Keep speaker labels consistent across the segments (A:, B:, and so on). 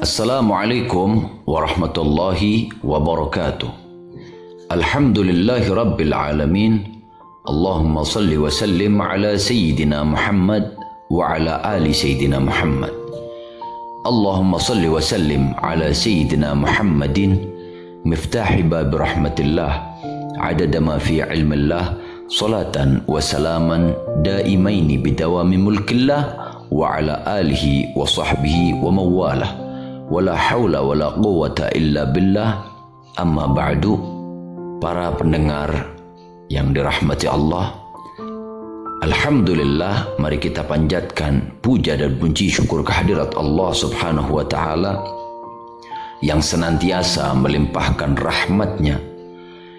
A: Assalamualaikum warahmatullahi wabarakatuh. Alhamdulillahi rabbil alamin. Allahumma salli wa sallim ala sayyidina Muhammad wa ala ali sayyidina Muhammad. Allahumma salli wa sallim ala sayyidina Muhammadin miftahi bab rahmatillah adada ma fi ilmillah salatan wa salaman daimaini bidawami mulkillah wa ala alihi wa sahbihi wa mawalah. Wala haula wala quwwata illa billah. Amma ba'du. Para pendengar yang dirahmati Allah, alhamdulillah, mari kita panjatkan puja dan puji syukur kehadirat Allah subhanahu wa ta'ala yang senantiasa melimpahkan rahmatnya,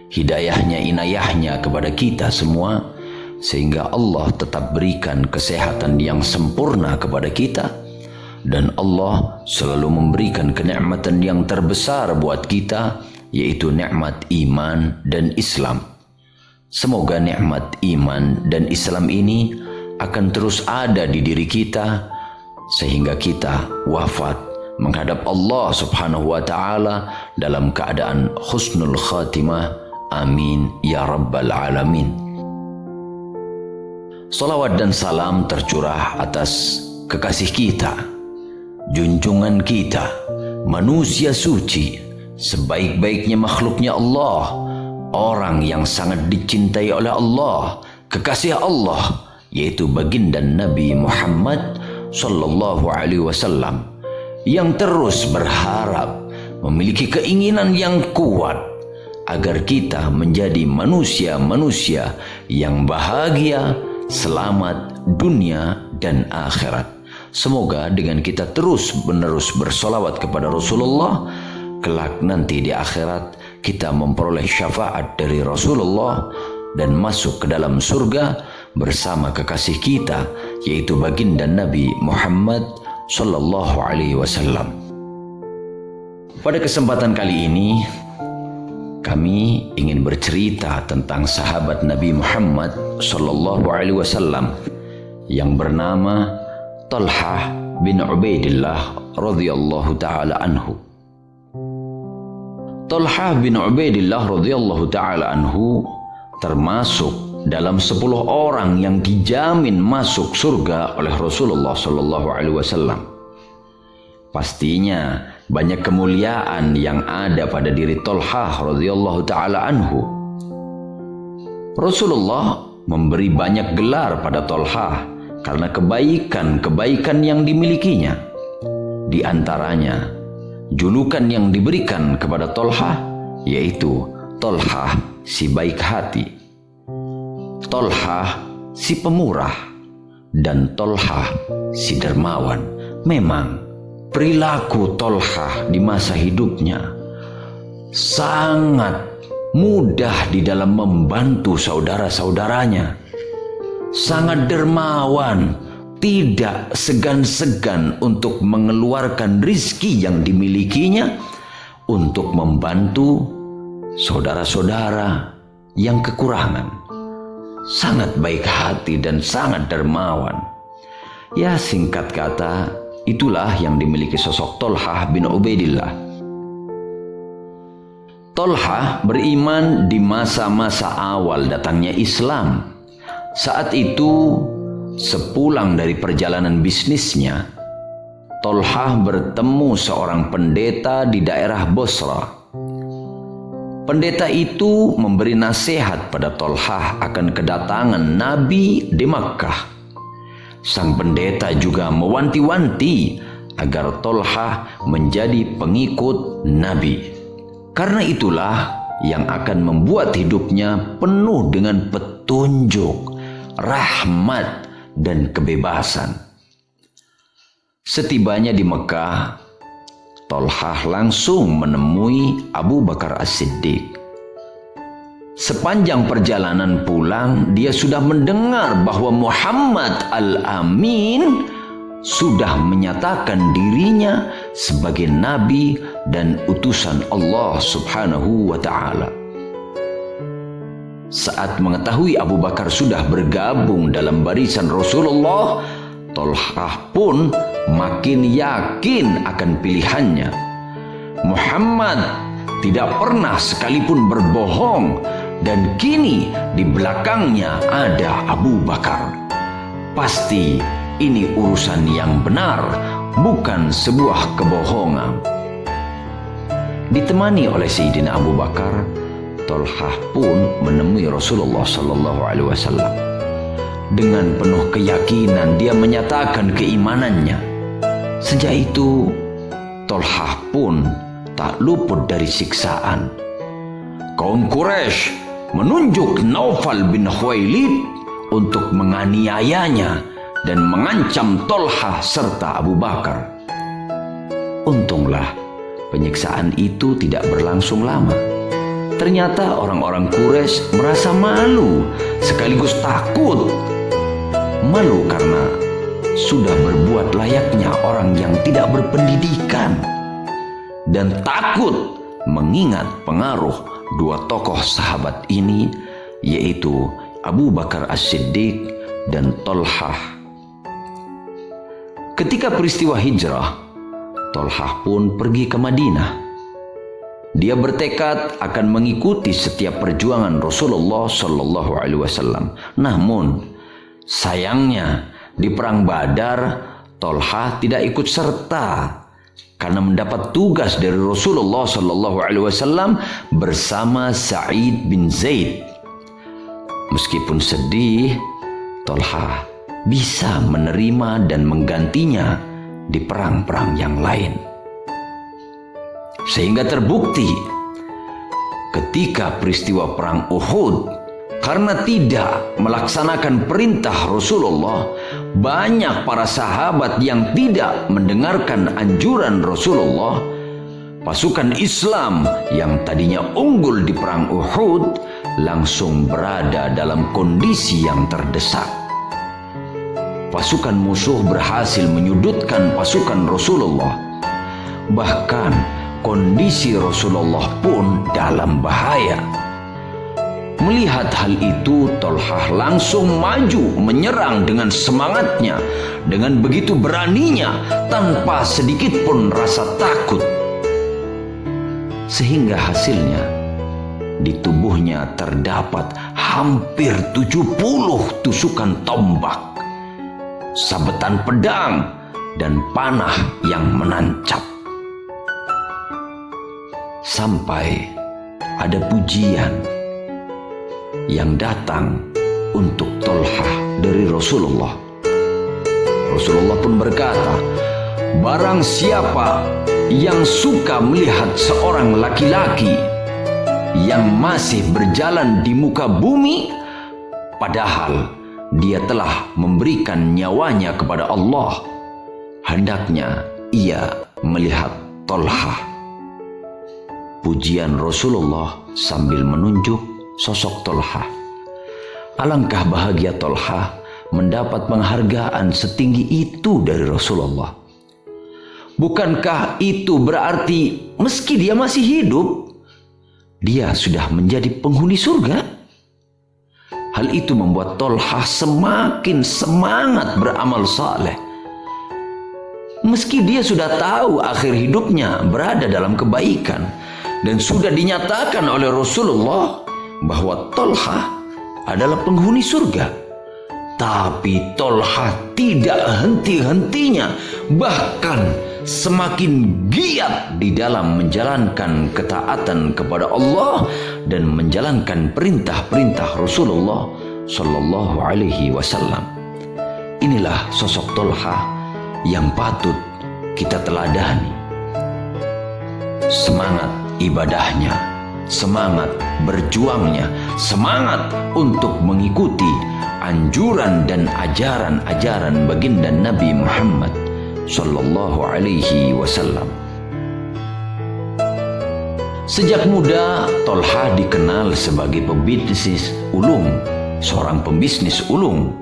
A: hidayahnya, inayahnya kepada kita semua, sehingga Allah tetap berikan kesehatan yang sempurna kepada kita. Dan Allah selalu memberikan kenikmatan yang terbesar buat kita, yaitu nikmat iman dan Islam. Semoga nikmat iman dan Islam ini akan terus ada di diri kita, sehingga kita wafat menghadap Allah subhanahu wa ta'ala dalam keadaan husnul khatimah. Amin ya rabbal alamin. Salawat dan salam tercurah atas kekasih kita, junjungan kita, manusia suci, sebaik-baiknya makhluknya Allah, orang yang sangat dicintai oleh Allah, kekasih Allah, yaitu baginda Nabi Muhammad sallallahu alaihi wasallam, yang terus berharap, memiliki keinginan yang kuat agar kita menjadi manusia-manusia yang bahagia, selamat dunia dan akhirat. Semoga dengan kita terus-menerus bersolawat kepada Rasulullah, kelak nanti di akhirat kita memperoleh syafaat dari Rasulullah dan masuk ke dalam surga bersama kekasih kita, yaitu baginda Nabi Muhammad sallallahu alaihi wasallam. Pada kesempatan kali ini kami ingin bercerita tentang sahabat Nabi Muhammad sallallahu alaihi wasallam yang bernama Talhah bin Ubaidillah radhiyallahu ta'ala anhu. Talhah bin Ubaidillah radhiyallahu ta'ala anhu termasuk dalam 10 orang yang dijamin masuk surga oleh Rasulullah sallallahu alaihi wasallam. Pastinya banyak kemuliaan yang ada pada diri Talhah radhiyallahu ta'ala anhu. Rasulullah memberi banyak gelar pada Talhah karena kebaikan-kebaikan yang dimilikinya. Di antaranya, julukan yang diberikan kepada Talhah yaitu Talhah si baik hati, Talhah si pemurah, dan Talhah si dermawan. Memang perilaku Talhah di masa hidupnya sangat mudah di dalam membantu saudara-saudaranya, sangat dermawan, tidak segan-segan untuk mengeluarkan rizki yang dimilikinya untuk membantu saudara-saudara yang kekurangan. Sangat baik hati dan sangat dermawan. Ya, singkat kata, itulah yang dimiliki sosok Talhah bin Ubaidillah. Talhah beriman di masa-masa awal datangnya Islam. Saat itu, sepulang dari perjalanan bisnisnya, Talhah bertemu seorang pendeta di daerah Bosra. Pendeta itu memberi nasihat pada Talhah akan kedatangan Nabi di Makkah. Sang pendeta juga mewanti-wanti agar Talhah menjadi pengikut Nabi. Karena itulah yang akan membuat hidupnya penuh dengan petunjuk, rahmat, dan kebebasan. Setibanya di Mekah, Talhah langsung menemui Abu Bakar As-Siddiq. Sepanjang perjalanan pulang, dia sudah mendengar bahwa Muhammad Al-Amin sudah menyatakan dirinya sebagai nabi dan utusan Allah subhanahu wa ta'ala. Saat mengetahui Abu Bakar sudah bergabung dalam barisan Rasulullah, Talhah pun makin yakin akan pilihannya. Muhammad tidak pernah sekalipun berbohong, dan kini di belakangnya ada Abu Bakar. Pasti ini urusan yang benar, bukan sebuah kebohongan. Ditemani oleh Sayyidina Abu Bakar, Tolhah pun menemui Rasulullah SAW. Dengan penuh keyakinan dia menyatakan keimanannya. Sejak itu Tolhah pun tak luput dari siksaan. Kaum Quraisy menunjuk Naufal bin Khuwailid untuk menganiayanya dan mengancam Tolhah serta Abu Bakar. Untunglah penyiksaan itu tidak berlangsung lama. Ternyata orang-orang Quraisy merasa malu sekaligus takut. Malu karena sudah berbuat layaknya orang yang tidak berpendidikan, dan takut mengingat pengaruh dua tokoh sahabat ini, yaitu Abu Bakar As-Siddiq dan Tolhah. Ketika peristiwa hijrah, Tolhah pun pergi ke Madinah. Dia bertekad akan mengikuti setiap perjuangan Rasulullah SAW. Namun sayangnya di perang Badar, Tolhah tidak ikut serta karena mendapat tugas dari Rasulullah SAW bersama Sa'id bin Zaid. Meskipun sedih, Tolhah bisa menerima dan menggantinya di perang-perang yang lain. Sehingga terbukti ketika peristiwa perang Uhud, karena tidak melaksanakan perintah Rasulullah, banyak para sahabat yang tidak mendengarkan anjuran Rasulullah. Pasukan Islam yang tadinya unggul di perang Uhud langsung berada dalam kondisi yang terdesak. Pasukan musuh berhasil menyudutkan pasukan Rasulullah. Bahkan kondisi Rasulullah pun dalam bahaya. Melihat hal itu, Tolhah langsung maju menyerang dengan semangatnya, dengan begitu beraninya, tanpa sedikit pun rasa takut. Sehingga hasilnya, di tubuhnya terdapat hampir 70 tusukan tombak, sabetan pedang, dan panah yang menancap. Sampai ada pujian yang datang untuk Tolhah dari Rasulullah. Rasulullah pun berkata, barang siapa yang suka melihat seorang laki-laki yang masih berjalan di muka bumi, padahal dia telah memberikan nyawanya kepada Allah, hendaknya ia melihat Tolhah. Pujian Rasulullah sambil menunjuk sosok Tolhah. Alangkah bahagia Tolhah mendapat penghargaan setinggi itu dari Rasulullah. Bukankah itu berarti meski dia masih hidup, dia sudah menjadi penghuni surga? Hal itu membuat Tolhah semakin semangat beramal saleh. Meski dia sudah tahu akhir hidupnya berada dalam kebaikan, dan sudah dinyatakan oleh Rasulullah bahwa Tolhah adalah penghuni surga, tapi Tolhah tidak henti-hentinya, bahkan semakin giat di dalam menjalankan ketaatan kepada Allah dan menjalankan perintah-perintah Rasulullah Sallallahu Alaihi Wasallam. Inilah sosok Tolhah yang patut kita teladani. Semangat ibadahnya, semangat berjuangnya, semangat untuk mengikuti anjuran dan ajaran-ajaran baginda Nabi Muhammad Sallallahu Alaihi Wasallam. Sejak muda, Tolhah dikenal sebagai pebisnis ulung, seorang pembisnis ulung.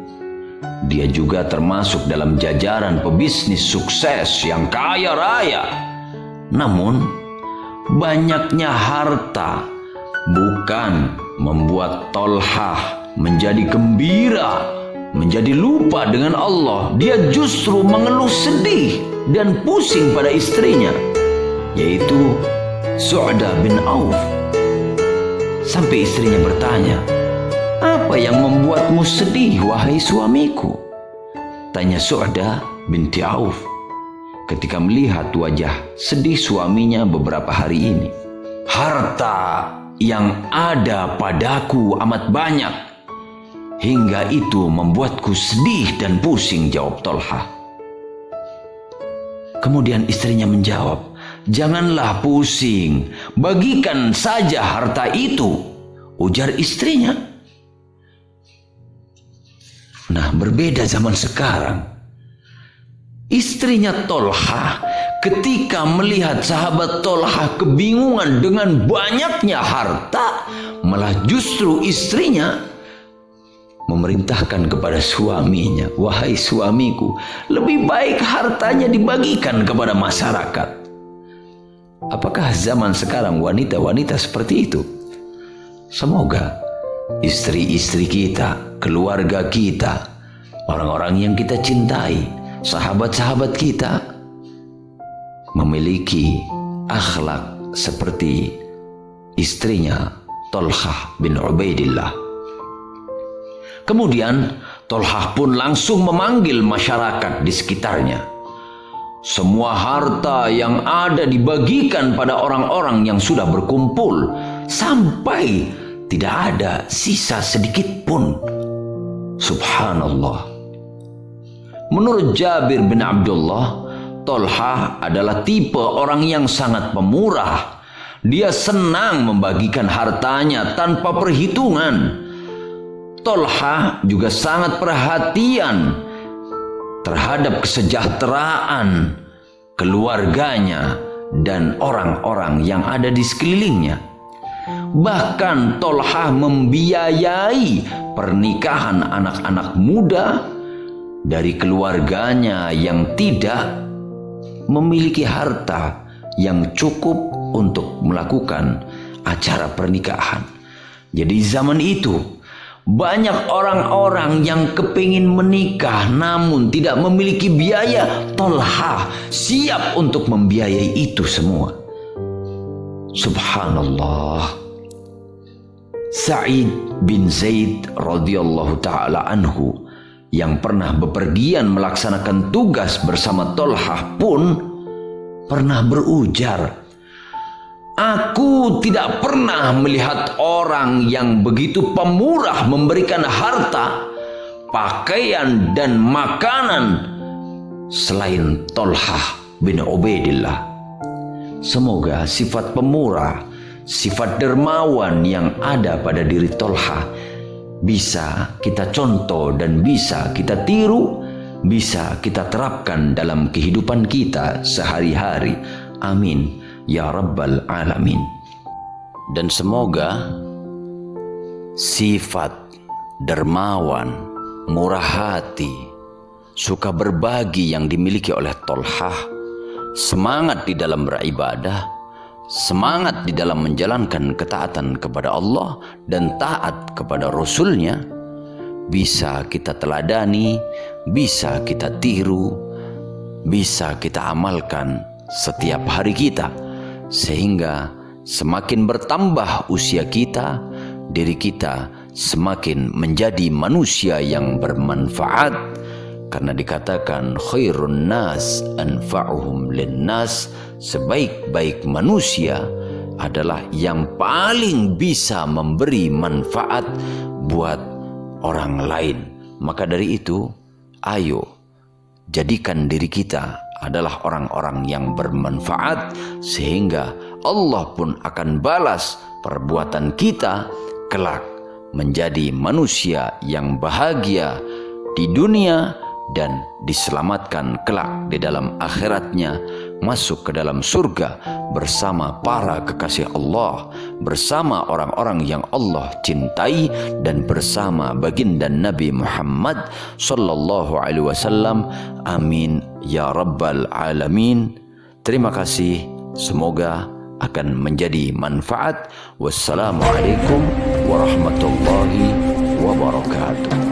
A: Dia juga termasuk dalam jajaran pebisnis sukses yang kaya raya. Namun, banyaknya harta bukan membuat Tolhah menjadi gembira, menjadi lupa dengan Allah. Dia justru mengeluh sedih dan pusing pada istrinya, yaitu Su'dah bin Auf. Sampai istrinya bertanya, "Apa yang membuatmu sedih, wahai suamiku?" Tanya Su'dah binti Auf ketika melihat wajah sedih suaminya beberapa hari ini. "Harta yang ada padaku amat banyak, hingga itu membuatku sedih dan pusing," jawab Tolhah. Kemudian istrinya menjawab, "Janganlah pusing, bagikan saja harta itu," ujar istrinya. Nah, berbeda zaman sekarang. Istrinya Tolhah ketika melihat sahabat Tolhah kebingungan dengan banyaknya harta, malah justru istrinya memerintahkan kepada suaminya, "Wahai suamiku, lebih baik hartanya dibagikan kepada masyarakat." Apakah zaman sekarang wanita-wanita seperti itu? Semoga istri-istri kita, keluarga kita, orang-orang yang kita cintai, sahabat-sahabat kita memiliki akhlak seperti istrinya Tolhah bin Ubaidillah. Kemudian Tolhah pun langsung memanggil masyarakat di sekitarnya. Semua harta yang ada dibagikan pada orang-orang yang sudah berkumpul, sampai tidak ada sisa sedikit pun. Subhanallah. Menurut Jabir bin Abdullah, Tolhah adalah tipe orang yang sangat pemurah. Dia senang membagikan hartanya tanpa perhitungan. Tolhah juga sangat perhatian terhadap kesejahteraan keluarganya dan orang-orang yang ada di sekelilingnya. Bahkan Tolhah membiayai pernikahan anak-anak muda dari keluarganya yang tidak memiliki harta yang cukup untuk melakukan acara pernikahan. Jadi zaman itu banyak orang-orang yang kepingin menikah namun tidak memiliki biaya. Tolhah siap untuk membiayai itu semua. Subhanallah. Sa'id bin Zaid radhiyallahu ta'ala anhu yang pernah bepergian melaksanakan tugas bersama Tolhah pun pernah berujar, "Aku tidak pernah melihat orang yang begitu pemurah memberikan harta, pakaian dan makanan selain Tolhah bin Ubaidillah." Semoga sifat pemurah, sifat dermawan yang ada pada diri Tolhah bisa kita contoh dan bisa kita tiru, bisa kita terapkan dalam kehidupan kita sehari-hari. Amin ya Rabbal Alamin. Dan semoga sifat dermawan, murah hati, suka berbagi yang dimiliki oleh Tolhah, semangat di dalam beribadah, semangat di dalam menjalankan ketaatan kepada Allah dan taat kepada Rasulnya, bisa kita teladani, bisa kita tiru, bisa kita amalkan setiap hari kita, sehingga semakin bertambah usia kita, diri kita semakin menjadi manusia yang bermanfaat. Karena dikatakan khairun nas anfa'uhum linnas, sebaik-baik manusia adalah yang paling bisa memberi manfaat buat orang lain. Maka dari itu, ayo jadikan diri kita adalah orang-orang yang bermanfaat, sehingga Allah pun akan balas perbuatan kita kelak menjadi manusia yang bahagia di dunia dan diselamatkan kelak di dalam akhiratnya, masuk ke dalam surga bersama para kekasih Allah, bersama orang-orang yang Allah cintai, dan bersama baginda Nabi Muhammad sallallahu alaihi wasallam. Amin ya Rabbal Alamin. Terima kasih, semoga akan menjadi manfaat. Wassalamualaikum warahmatullahi wabarakatuh.